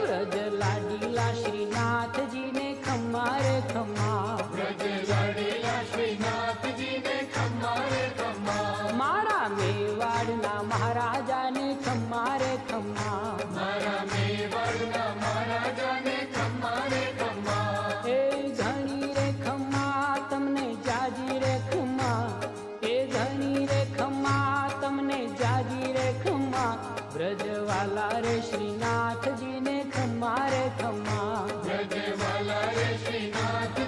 व्रज लाडीला श्रीनाथ जी ने खम्मा रे खम्मा, व्रज लाडीला श्रीनाथ जी ने खम्मा रे खम्मा, मारा मेवाड़ना महाराजा ने खम्मा रे खम्मा, मारा मेवाड़ना महाराजा ने खम्मा रे खम्मा, ए घणी रे खम्मा तमने जाजी रे खम्मा, ए घणी रे खम्मा तमने जाजी रे खम्मा, ब्रजवाला रे श्रीनाथ जी ने खम्मा रे खम्मा, ब्रजवाला रे श्रीनाथ